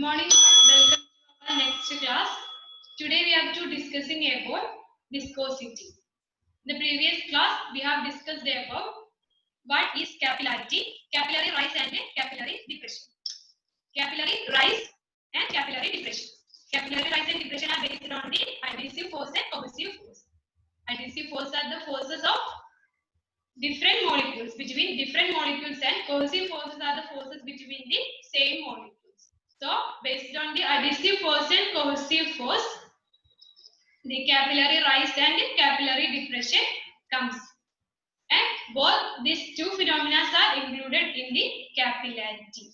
morning all. Welcome to our next class. Today we have to discussing about viscosity. In the previous class we have discussed about what is capillarity, capillary rise and capillary depression. Capillary rise and capillary depression. Capillary rise and depression are based on the adhesive force and cohesive force. Adhesive force are the forces of different molecules between different molecules, and cohesive forces are the forces between the same molecules. So, based on the adhesive force and cohesive force, the capillary rise and capillary depression comes. And both these two phenomena are included in the capillarity.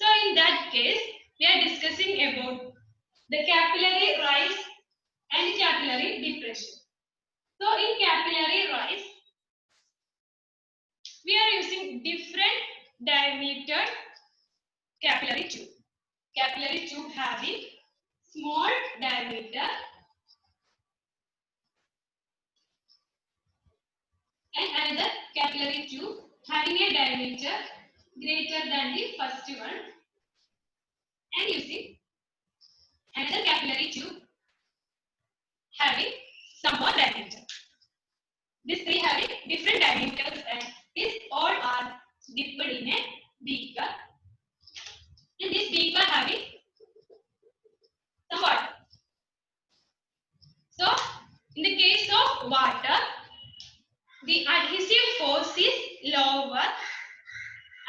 So, in that case, we are discussing about the capillary rise and capillary depression. So, in capillary rise, we are using different diameter capillary tube. Capillary tube having small diameter and another capillary tube having a diameter greater than the first one, and using another capillary tube having some more diameter. These three having different diameters, and these all are dipped in a beaker, and this beaker having some water. So, in the case of water, the adhesive force is lower.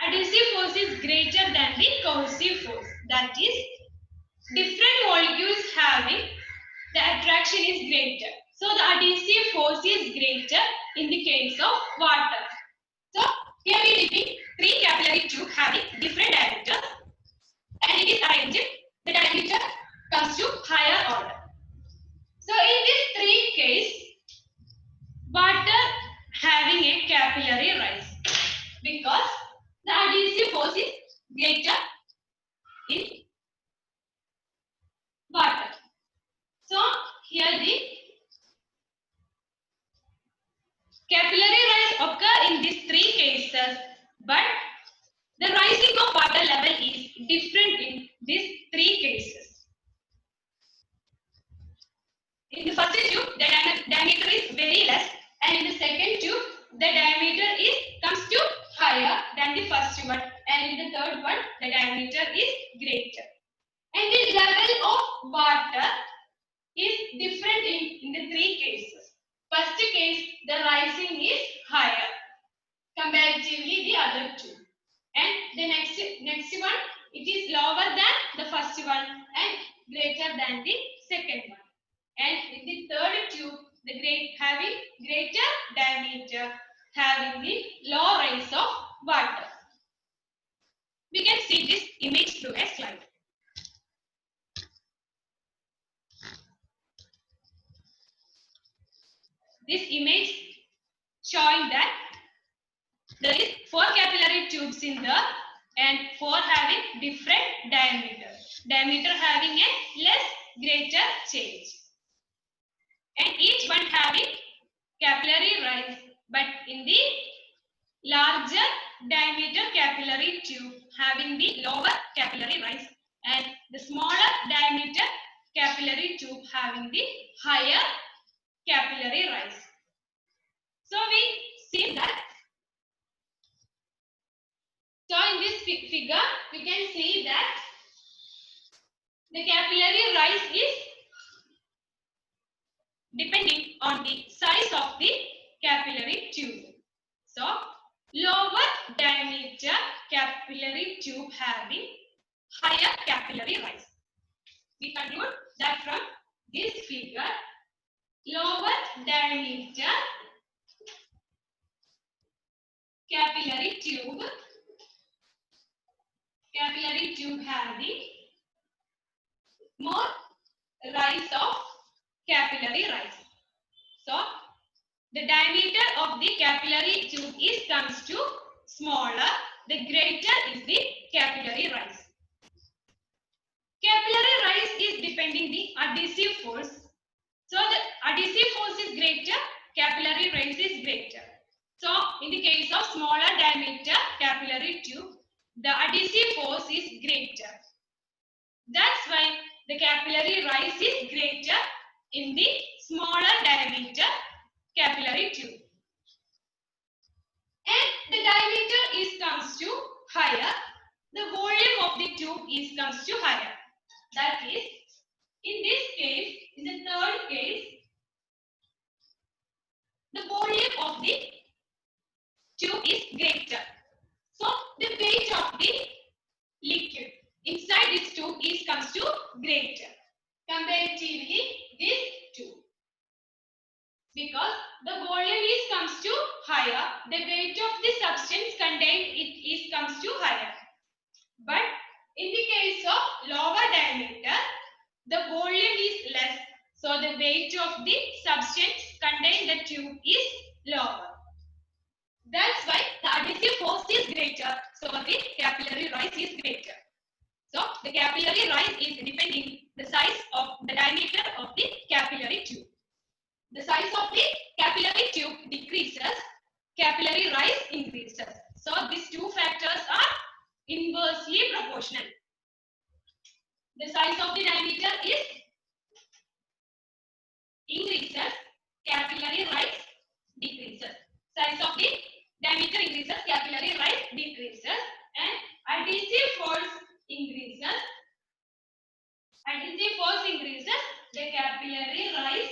Adhesive force is greater than the cohesive force. That is, different molecules having the attraction is greater. So, the adhesive force is greater in the case of water. So, here we are dipping three capillary tubes having different diameters, and it is arranged. The diameter comes to higher order. So, in these three cases, water having a capillary rise because the adhesive force is greater in water. So, here the capillary rise occur in these three cases, but the rising of water level is different in these three cases. In the first tube, the diameter is very less, and in the second tube, the diameter comes to higher than the first one, and in the third one, the diameter is greater. And the level of water is different in the three cases. First case, the rising is higher comparatively the other two, and the next one, it is lower than the first one and greater than the second one. And in the third tube, having greater diameter, having the low rise of water. We can see this image through a slide. This image showing that there is 4 capillary tubes in there, and 4 having different diameter. Diameter having a less greater change. And each one having capillary rise, but in the larger diameter capillary tube having the lower capillary rise, and the smaller diameter capillary tube having the higher capillary rise. So we see that. So in this figure, we can see that the capillary rise is depending on the size of the capillary tube. So, lower diameter capillary tube having higher capillary rise. We conclude that from this figure, lower diameter capillary tube having more rise of capillary rise. So, the diameter of the capillary tube comes to smaller, the greater is the capillary rise. Capillary rise is depending the adhesive force. So, the adhesive force is greater, capillary rise is greater. So, in the case of smaller diameter capillary tube, the adhesive force is greater. That's why the capillary rise is greater in the smaller diameter capillary tube. And the diameter is comes to higher, the volume of the tube is comes to higher. That is, in this case, in the third case, the volume of the tube is greater. So the weight of the liquid inside this tube is comes to greater comparatively this tube. Because the volume is comes to higher, the weight of the substance contained it is comes to higher. But in the case of lower diameter, the volume is less, so the weight of the substance contained in the tube is lower. That's why the adhesive force is greater, so the capillary rise is greater. So the capillary rise is depending the size of the diameter of the capillary tube. The size of the capillary tube decreases, capillary rise increases. So these two factors are inversely proportional. The size of the diameter is increases, capillary rise decreases. Size of the diameter increases, capillary rise decreases, and adhesive force increases. Adhesive force increases, the capillary rise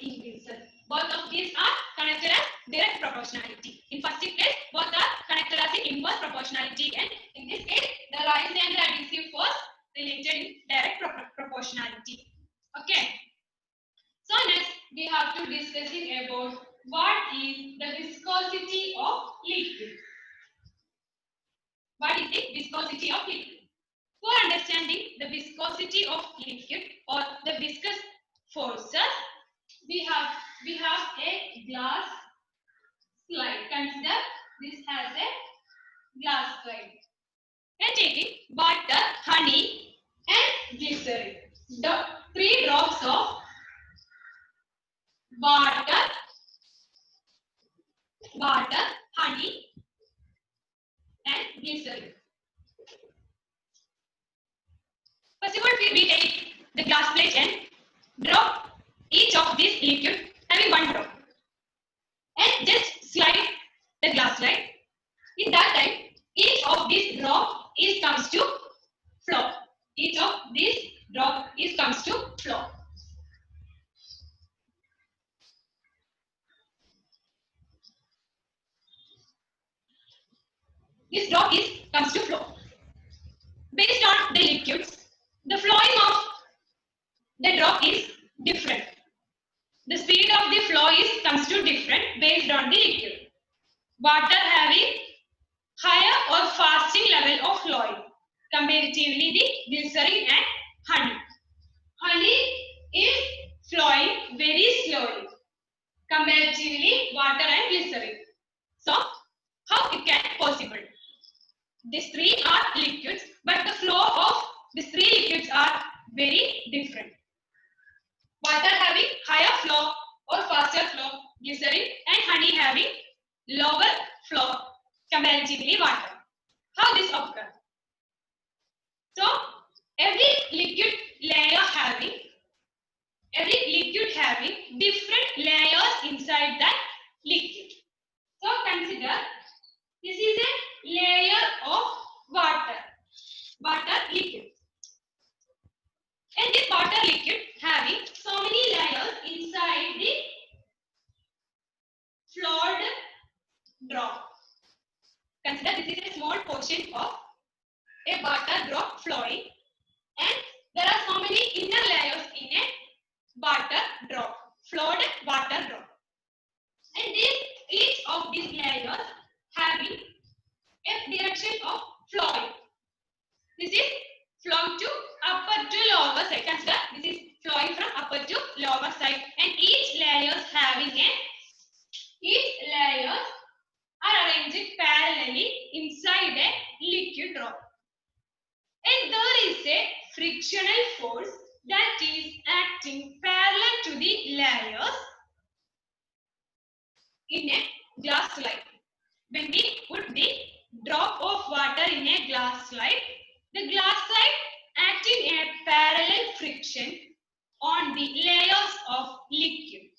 increases. Both of these are connected as direct proportionality. In first case, both are connected as the inverse proportionality, and in this case, the rise and the adhesive force related in direct proportionality. Okay. So next, we have to discussing about what is the viscosity of liquid. What is the viscosity of liquid? For understanding the viscosity of liquid or the viscous forces, we have a glass slide. Consider this as a glass slide. And taking water, honey, and glycerin. The 3 drops of water, honey, and glycerin. First of all, we take the glass plate and drop each of these liquid having 1 drop, and just slide the glass slide. In that time, each of these drop is comes to flow. Each of these drop is comes to flow. This drop is comes to flow. Based on the liquids, the flowing of the drop is different. The speed of the flow is comes to different based on the liquid. Water having higher or fasting level of flowing comparatively the glycerin and honey. Honey is flowing very slowly comparatively water and glycerin. So how it can possible? These 3 are liquids, but the flow of these 3 liquids are very different. Water having higher flow or faster flow, glycerin and honey having lower flow comparatively water. How this occurs? So every liquid having different layers inside that liquid. So consider this is a layer of water liquid. And this water liquid having so many layers inside the flowed drop. Consider this is a small portion of a water drop flowing, and there are so many inner layers in a water drop, flowed water drop. And each of these layers having a direction of flowing. This is flowing to upper to lower side. Consider this is flowing from upper to lower side, and each layers are arranged parallelly inside a liquid drop. And there is a frictional force that is acting parallel to the layers in a glass slide. When we put the drop of water glass slide. The glass slide acting in a parallel friction on the layers of liquid.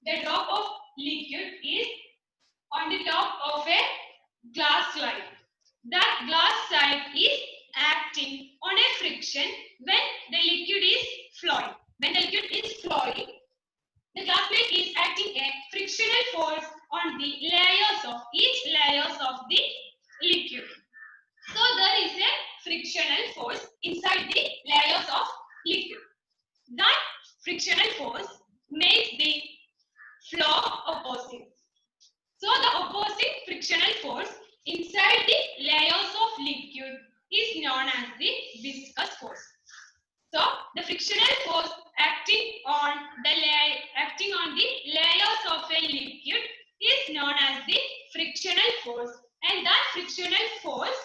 The drop of liquid is on the top of a glass slide. That glass slide is acting on a friction when the liquid is flowing. When the liquid is flowing, the glass plate is acting a frictional force on the layers of each layers of the liquid. So there is a frictional force inside the layers of liquid. That frictional force makes the flow opposite. So the opposing frictional force inside the layers of liquid is known as the viscous force. So the frictional force acting on the layers of a liquid is known as the frictional force, and that frictional force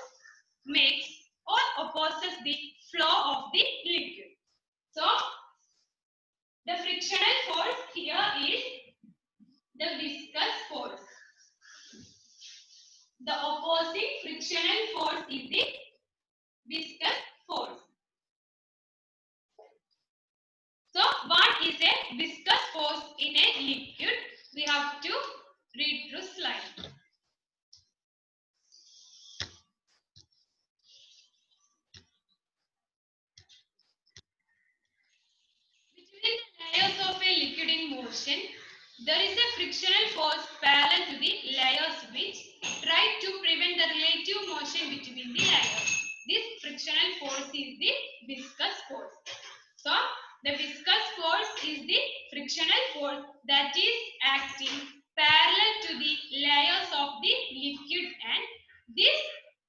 makes or opposes the flow of the liquid. So the frictional force here is the viscous force. The opposing frictional force is the viscous force. So what is a viscous force in a liquid? We have to read through slide. Between the layers of a liquid in motion, there is a frictional force parallel to the layers which try to prevent the relative motion between the layers. This frictional force is the viscous force. So the viscous force is the frictional force that is acting parallel to the layers of the liquid, and this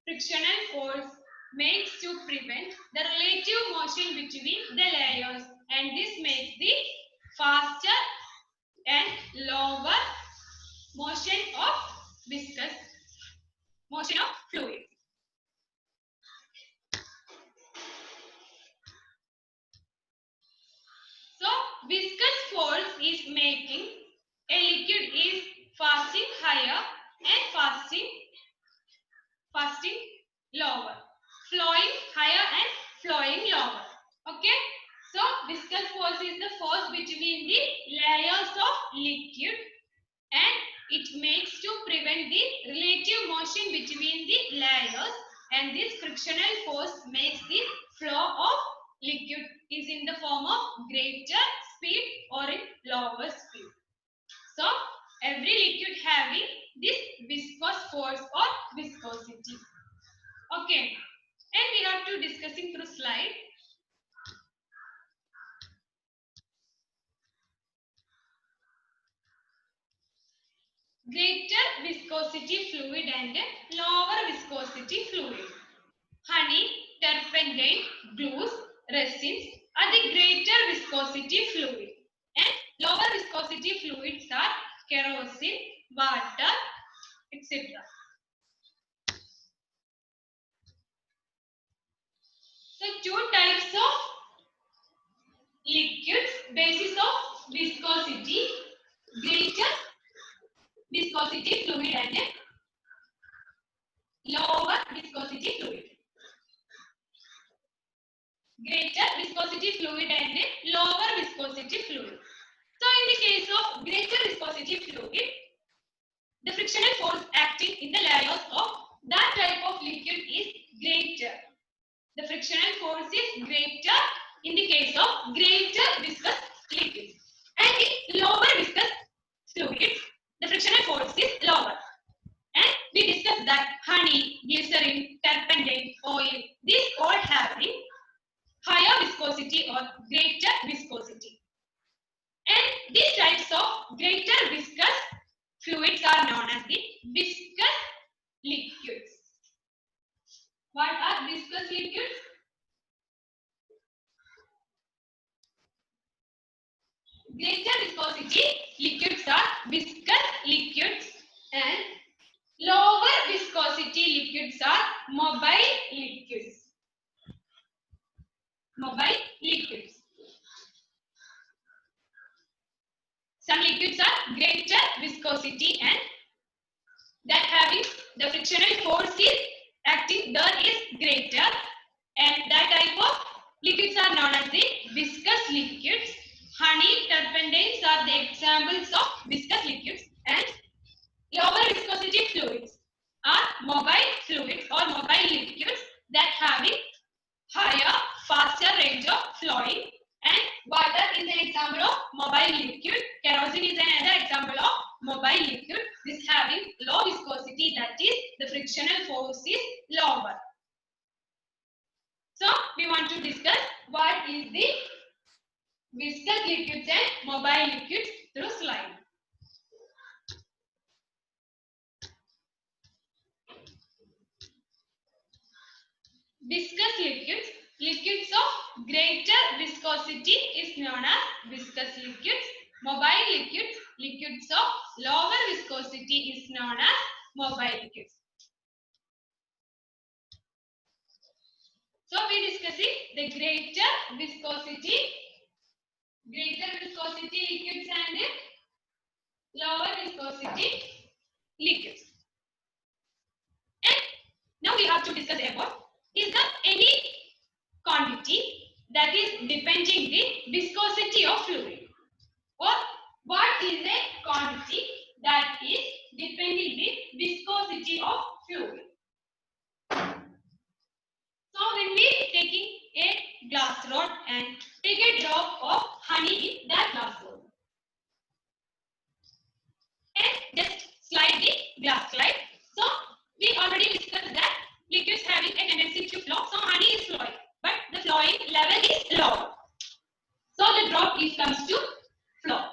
frictional force makes to prevent the relative motion between the layers, and this makes the faster and lower motion of viscous motion of fluid. So viscous force is making a liquid is fasting higher and fasting lower, flowing higher and flowing lower. Okay, so viscous force is the force between the layers of liquid, and it makes to prevent the relative motion between the layers, and this frictional force makes the flow of liquid is in the form of greater speed or in lower speed. So every liquid having this viscous force or viscosity. Okay, and we have to discussing through slide. Greater viscosity fluid and lower viscosity fluid. Honey, turpentine, glues, resins are the greater viscosity fluid, and lower viscosity fluids are kerosene, water, etc. So two types of liquids, basis of viscosity, greater viscosity fluid and lower viscosity fluid. Greater viscosity fluid and lower viscosity fluid. So in the case of greater viscosity fluid, the frictional force acting in the layers of that type of liquid is greater. The frictional force is greater in the case of greater viscous liquids. And in lower viscous fluids, the frictional force is lower. And we discussed that honey, glycerin, turpentine, oil, these all having higher viscosity or greater viscosity. And these types of greater viscous fluids are known as the viscous liquids. What are viscous liquids? Greater viscosity liquids are viscous liquids, and lower viscosity liquids are mobile liquids. Mobile liquids. Some liquids are greater viscosity and that having the frictional force is acting there is greater, and that type of liquids are known as the viscous liquids. Honey, turpentines are the examples of viscous liquids, and lower viscosity fluids are mobile fluids or mobile liquids that having higher, faster range of flowing. And water is an example of mobile liquid. Kerosene is another example of mobile liquid. This having low viscosity, that is the frictional force is lower. So we want to discuss what is the viscous liquids and mobile liquids through slide. Viscous liquids. Liquids of greater viscosity is known as viscous liquids. Mobile liquids. Liquids of lower viscosity is known as mobile liquids. So we are discussing the greater viscosity liquids and lower viscosity liquids. And now we have to discuss about, is there any quantity that is depending the viscosity of fluid, or what is a quantity that is depending the viscosity of fluid? So when we taking a glass rod and take a drop of honey in that glass rod and just slide the glass slide. So we already discussed that liquids having a tendency to flow. So honey is flowing, but the flowing level is low. So the drop comes to flow.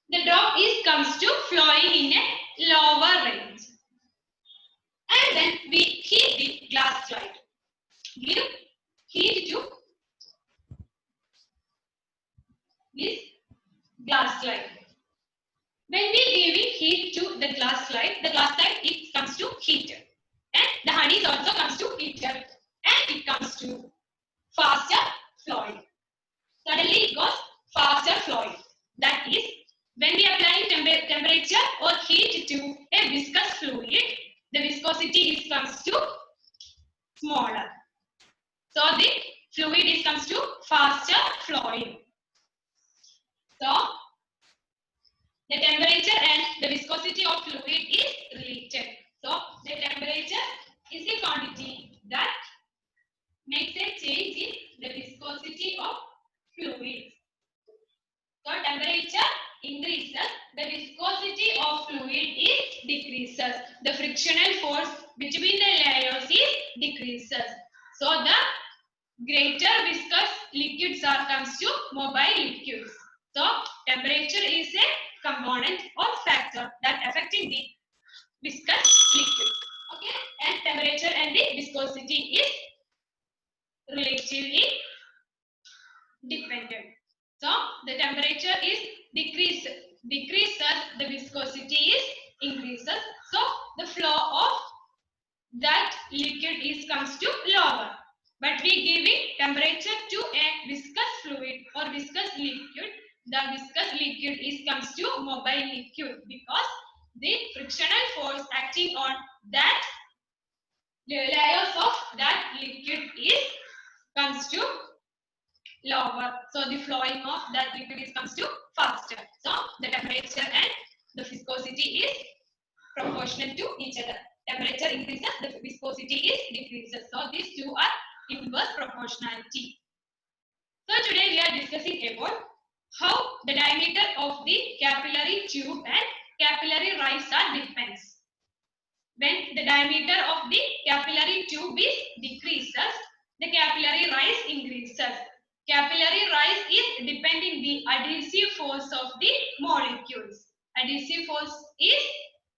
The drop comes to flowing in a lower range. And then we heat the glass slide. Give heat to this glass slide. When we giving heat to the glass slide it comes to heater, and the honey also comes to heater, and it comes to faster flowing. Suddenly it goes faster flowing. That is, when we apply temperature or heat to a viscous fluid, the viscosity comes to smaller. So the fluid comes to faster flowing. So the temperature and the viscosity of fluid is related. So the temperature is the quantity that makes a change in the viscosity of fluid. So temperature increases, the viscosity of fluid is decreases. The frictional force between the layers is decreases. So the greater viscous liquids comes to mobile liquids. So temperature is a component or factor that affecting the viscous liquid. Okay, and temperature and the viscosity is relatively dependent. So the temperature is decreases, the viscosity is increases. So the flow of that liquid comes to lower. But we giving temperature to a viscous fluid or viscous liquid, the viscous liquid comes to mobile liquid because the frictional force acting on that layers of that liquid comes to lower. So the flowing of that liquid comes to faster. So the temperature and the viscosity is proportional to each other. Temperature increases, the viscosity decreases. So these two are inverse proportionality. So today we are discussing about how the diameter of the capillary tube and capillary rise depends. When the diameter of the capillary tube decreases, the capillary rise increases. Capillary rise is depending the adhesive force of the molecules. Adhesive force is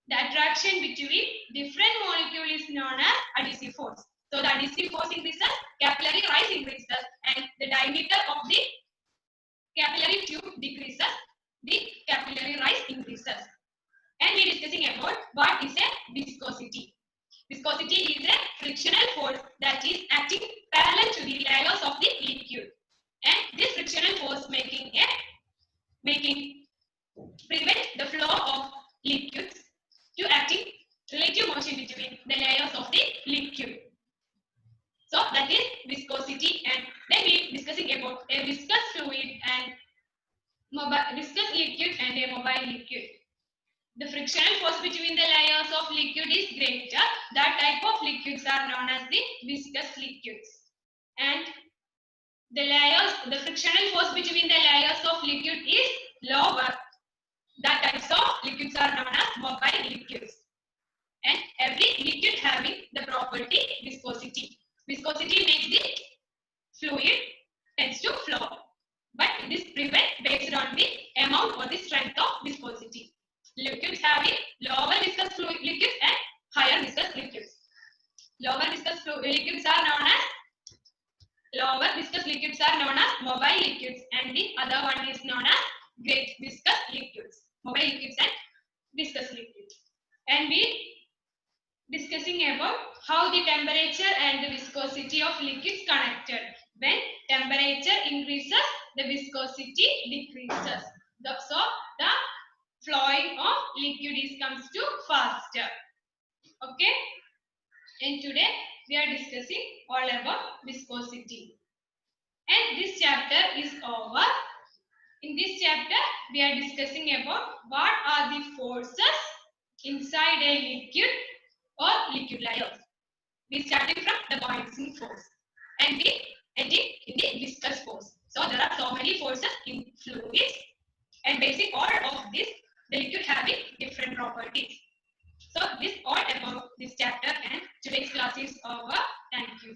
the attraction between different molecules is known as adhesive force. So the adhesive force increases, capillary rise increases, and the diameter of the capillary tube decreases, the capillary rise increases. And we are discussing about what is a viscosity. Viscosity is a frictional force that is acting parallel to the layers of the liquid. And this frictional force prevent the flow of liquids to acting relative that is viscosity, and then we discussing about a viscous fluid and viscous liquid and a mobile liquid. The frictional force between the layers of liquid is greater. That type of liquids are known as the viscous liquids. And the frictional force between the layers of liquid is lower. That types of liquids are known as mobile liquids. And every liquid having the property viscosity. Viscosity makes the fluid tends to flow. But this prevents based on the amount or the strength of viscosity. Liquids having lower viscous fluid liquids and higher viscous liquids. Lower viscous liquids are known as mobile liquids, and the other one is known as great viscous liquids. Mobile liquids and viscous liquids. And we discussing about how the temperature and the viscosity of liquids connected. When temperature increases, the viscosity decreases. So the flowing of liquid comes to faster. Okay. And today we are discussing all about viscosity. And this chapter is over. In this chapter, we are discussing about what are the forces inside a liquid or liquid layers. We started from the bouncing force and we ended in the viscous force. So there are so many forces in fluids, and basic all of this, the liquid having different properties. So this all about this chapter, and today's class is over. Thank you.